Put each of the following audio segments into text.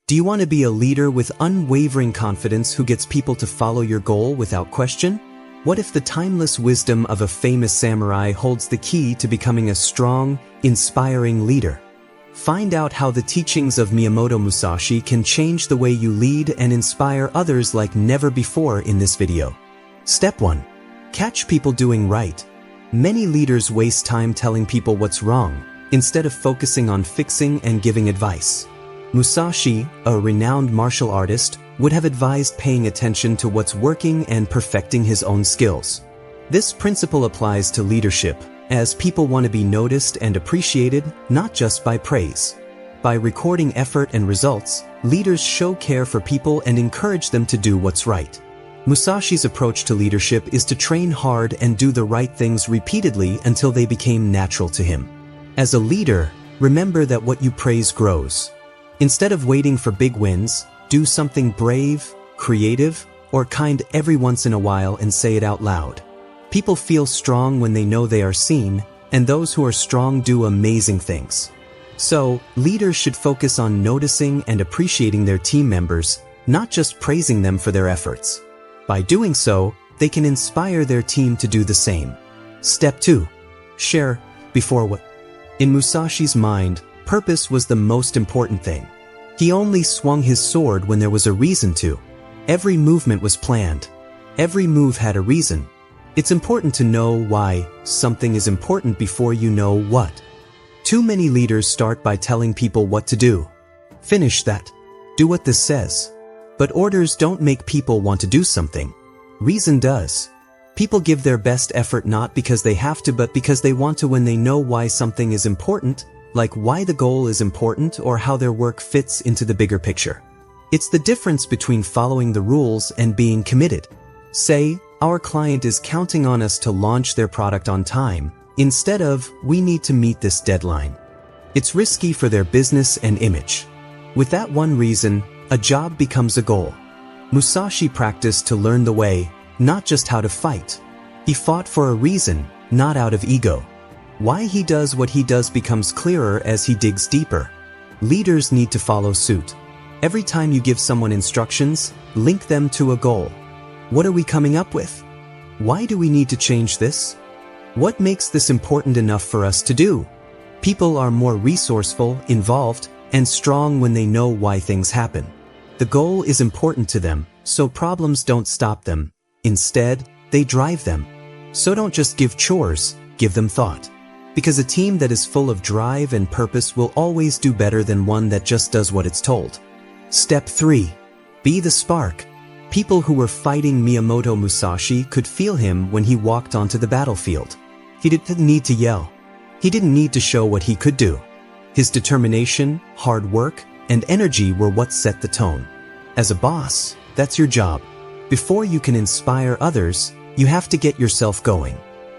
Do you want to be a leader with unwavering confidence who gets people to follow your goal without question? What if the timeless wisdom of a famous samurai holds the key to becoming a strong, inspiring leader? Find out how the teachings of Miyamoto Musashi can change the way you lead and inspire others like never before in this video. Step 1. Catch people doing right. Many leaders waste time telling people what's wrong, instead of focusing on fixing and giving advice. Musashi, a renowned martial artist, would have advised paying attention to what's working and perfecting his own skills. This principle applies to leadership, as people want to be noticed and appreciated, not just by praise. By recording effort and results, leaders show care for people and encourage them to do what's right. Musashi's approach to leadership is to train hard and do the right things repeatedly until they became natural to him. As a leader, remember that what you praise grows. Instead of waiting for big wins, do something brave, creative, or kind every once in a while and say it out loud. People feel strong when they know they are seen, and those who are strong do amazing things. So, leaders should focus on noticing and appreciating their team members, not just praising them for their efforts. By doing so, they can inspire their team to do the same. Step 2. Share before what? In Musashi's mind, purpose was the most important thing. He only swung his sword when there was a reason to. Every movement was planned. Every move had a reason. It's important to know why something is important before you know what. Too many leaders start by telling people what to do. Finish that. Do what this says. But orders don't make people want to do something. Reason does. People give their best effort not because they have to, but because they want to when they know why something is important, like why the goal is important or how their work fits into the bigger picture. It's the difference between following the rules and being committed. Say, our client is counting on us to launch their product on time, instead of, we need to meet this deadline. It's risky for their business and image. With that one reason, a job becomes a goal. Musashi practiced to learn the way, not just how to fight. He fought for a reason, not out of ego. Why he does what he does becomes clearer as he digs deeper. Leaders need to follow suit. Every time you give someone instructions, link them to a goal. What are we coming up with? Why do we need to change this? What makes this important enough for us to do? People are more resourceful, involved, and strong when they know why things happen. The goal is important to them, so problems don't stop them. Instead, they drive them. So don't just give chores, give them thought. Because a team that is full of drive and purpose will always do better than one that just does what it's told. Step 3. Be the spark. People who were fighting Miyamoto Musashi could feel him when he walked onto the battlefield. He didn't need to yell. He didn't need to show what he could do. His determination, hard work, and energy were what set the tone. As a boss, that's your job. Before you can inspire others, you have to get yourself going.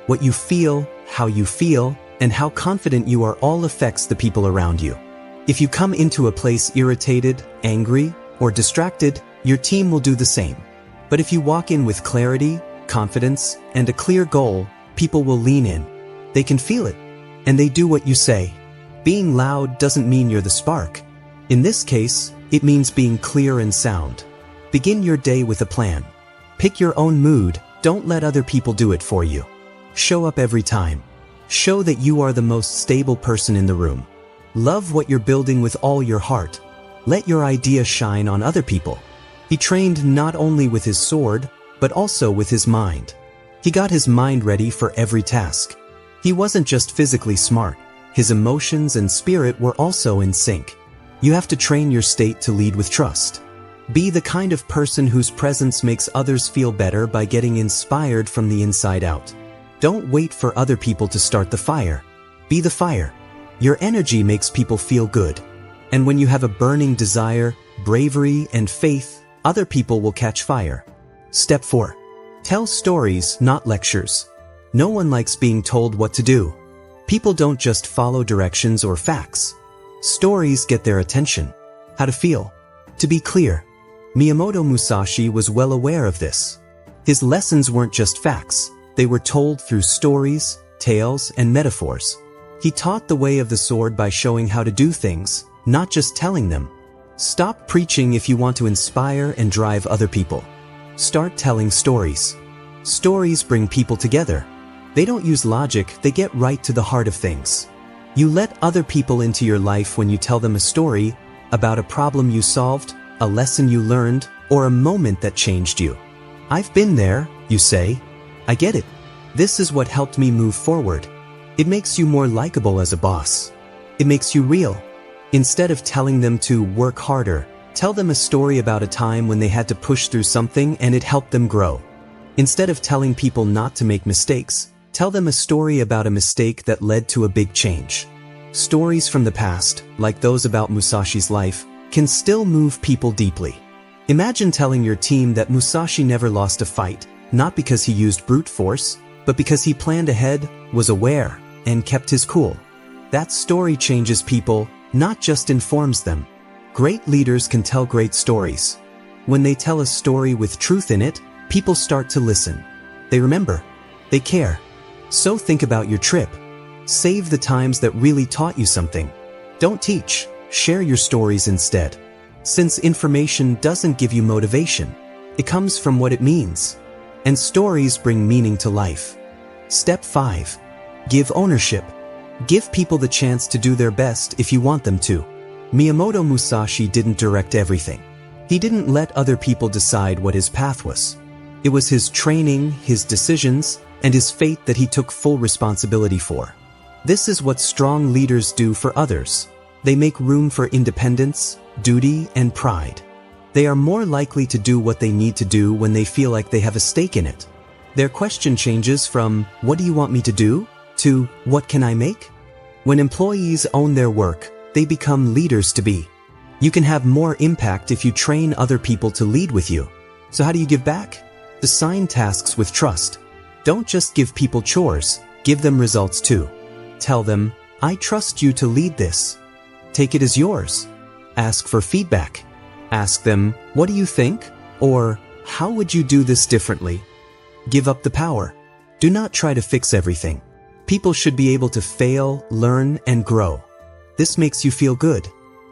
What you feel, how you feel, and how confident you are all affects the people around you. If you come into a place irritated, angry, or distracted, your team will do the same. But if you walk in with clarity, confidence, and a clear goal, people will lean in. They can feel it, and they do what you say. Being loud doesn't mean you're the spark. In this case, it means being clear and sound. Begin your day with a plan. Pick your own mood, don't let other people do it for you. Show up every time. Show that you are the most stable person in the room. Love what you're building with all your heart. Let your idea shine on other people. He trained not only with his sword, but also with his mind. He got his mind ready for every task. He wasn't just physically smart. His emotions and spirit were also in sync. You have to train your state to lead with trust. Be the kind of person whose presence makes others feel better by getting inspired from the inside out. Don't wait for other people to start the fire. Be the fire. Your energy makes people feel good. And when you have a burning desire, bravery, and faith, other people will catch fire. Step 4. Tell stories, not lectures. No one likes being told what to do. People don't just follow directions or facts. Stories get their attention. How to feel. To be clear, Miyamoto Musashi was well aware of this. His lessons weren't just facts. They were told through stories, tales, and metaphors. He taught the way of the sword by showing how to do things, not just telling them. Stop preaching if you want to inspire and drive other people. Start telling stories. Stories bring people together. They don't use logic, they get right to the heart of things. You let other people into your life when you tell them a story about a problem you solved, a lesson you learned, or a moment that changed you. I've been there, you say. I get it. This is what helped me move forward. It makes you more likable as a boss. It makes you real. Instead of telling them to work harder, tell them a story about a time when they had to push through something and it helped them grow. Instead of telling people not to make mistakes, tell them a story about a mistake that led to a big change. Stories from the past, like those about Musashi's life, can still move people deeply. Imagine telling your team that Musashi never lost a fight, not because he used brute force, but because he planned ahead, was aware, and kept his cool. That story changes people, not just informs them. Great leaders can tell great stories. When they tell a story with truth in it, people start to listen. They remember. They care. So think about your trip. Save the times that really taught you something. Don't teach. Share your stories instead. Since information doesn't give you motivation, it comes from what it means. And stories bring meaning to life. Step 5. Give ownership. Give people the chance to do their best if you want them to. Miyamoto Musashi didn't direct everything. He didn't let other people decide what his path was. It was his training, his decisions, and his fate that he took full responsibility for. This is what strong leaders do for others. They make room for independence, duty, and pride. They are more likely to do what they need to do when they feel like they have a stake in it. Their question changes from, "What do you want me to do?" to, "What can I make?" When employees own their work, they become leaders to be. You can have more impact if you train other people to lead with you. So how do you give back? Assign tasks with trust. Don't just give people chores, give them results too. Tell them, "I trust you to lead this." Take it as yours. Ask for feedback. Ask them, "What do you think?" Or, "How would you do this differently?" Give up the power. Do not try to fix everything. People should be able to fail, learn, and grow. This makes you feel good.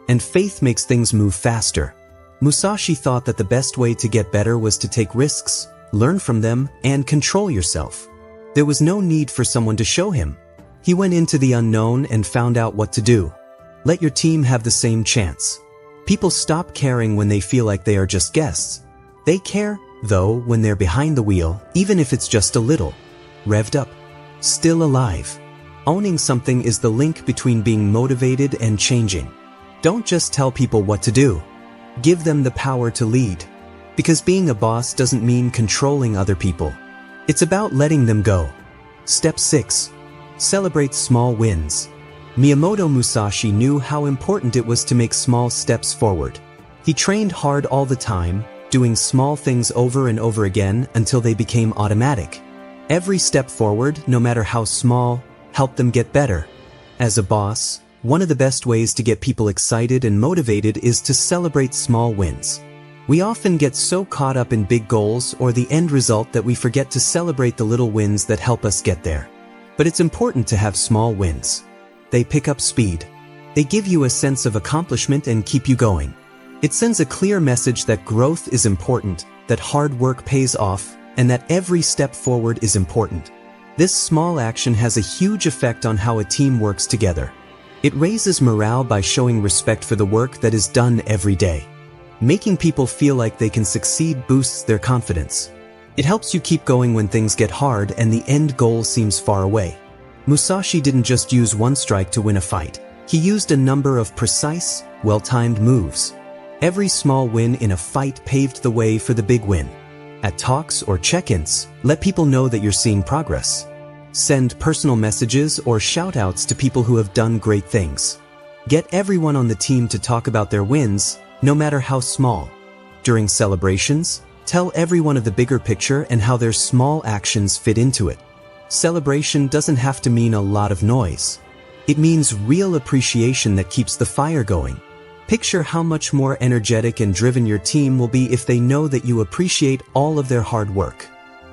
And faith makes things move faster. Musashi thought that the best way to get better was to take risks, learn from them, and control yourself. There was no need for someone to show him. He went into the unknown and found out what to do. Let your team have the same chance. People stop caring when they feel like they are just guests. They care, though, when they're behind the wheel, even if it's just a little. Revved up. Still alive. Owning something is the link between being motivated and changing. Don't just tell people what to do. Give them the power to lead. Because being a boss doesn't mean controlling other people. It's about letting them go. Step 6. Celebrate small wins. Miyamoto Musashi knew how important it was to make small steps forward. He trained hard all the time, doing small things over and over again until they became automatic. Every step forward, no matter how small, helped them get better. As a boss, one of the best ways to get people excited and motivated is to celebrate small wins. We often get so caught up in big goals or the end result that we forget to celebrate the little wins that help us get there. But it's important to have small wins. They pick up speed. They give you a sense of accomplishment and keep you going. It sends a clear message that growth is important, that hard work pays off, and that every step forward is important. This small action has a huge effect on how a team works together. It raises morale by showing respect for the work that is done every day. Making people feel like they can succeed boosts their confidence. It helps you keep going when things get hard and the end goal seems far away. Musashi didn't just use one strike to win a fight. He used a number of precise, well-timed moves. Every small win in a fight paved the way for the big win. At talks or check-ins, let people know that you're seeing progress. Send personal messages or shout-outs to people who have done great things. Get everyone on the team to talk about their wins, no matter how small. During celebrations, tell everyone of the bigger picture and how their small actions fit into it. Celebration doesn't have to mean a lot of noise. It means real appreciation that keeps the fire going. Picture how much more energetic and driven your team will be if they know that you appreciate all of their hard work.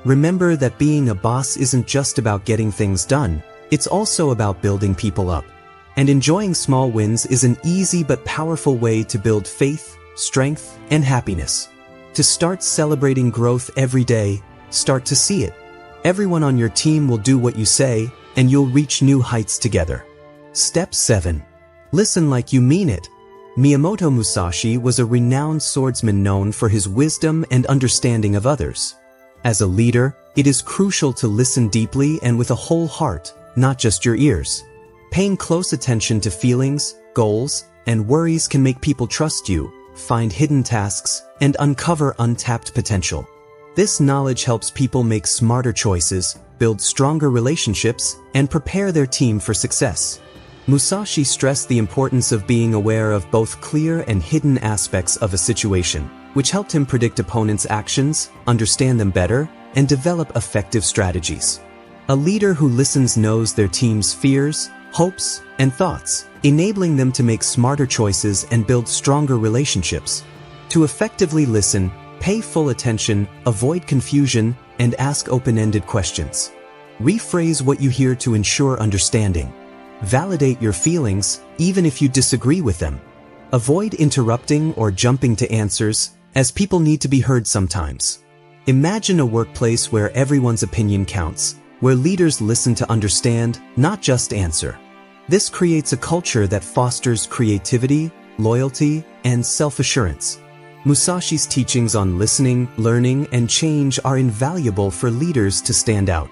Remember that being a boss isn't just about getting things done, it's also about building people up. And enjoying small wins is an easy but powerful way to build faith, strength, and happiness. To start celebrating growth every day, start to see it. Everyone on your team will do what you say, and you'll reach new heights together. Step 7. Listen like you mean it. Miyamoto Musashi was a renowned swordsman known for his wisdom and understanding of others. As a leader, it is crucial to listen deeply and with a whole heart, not just your ears. Paying close attention to feelings, goals, and worries can make people trust you, find hidden tasks, and uncover untapped potential. This knowledge helps people make smarter choices, build stronger relationships, and prepare their team for success. Musashi stressed the importance of being aware of both clear and hidden aspects of a situation, which helped him predict opponents' actions, understand them better, and develop effective strategies. A leader who listens knows their team's fears, hopes, and thoughts, enabling them to make smarter choices and build stronger relationships. To effectively listen, pay full attention, avoid confusion, and ask open-ended questions. Rephrase what you hear to ensure understanding. Validate your feelings, even if you disagree with them. Avoid interrupting or jumping to answers, as people need to be heard sometimes. Imagine a workplace where everyone's opinion counts, where leaders listen to understand, not just answer. This creates a culture that fosters creativity, loyalty, and self-assurance. Musashi's teachings on listening, learning, and change are invaluable for leaders to stand out.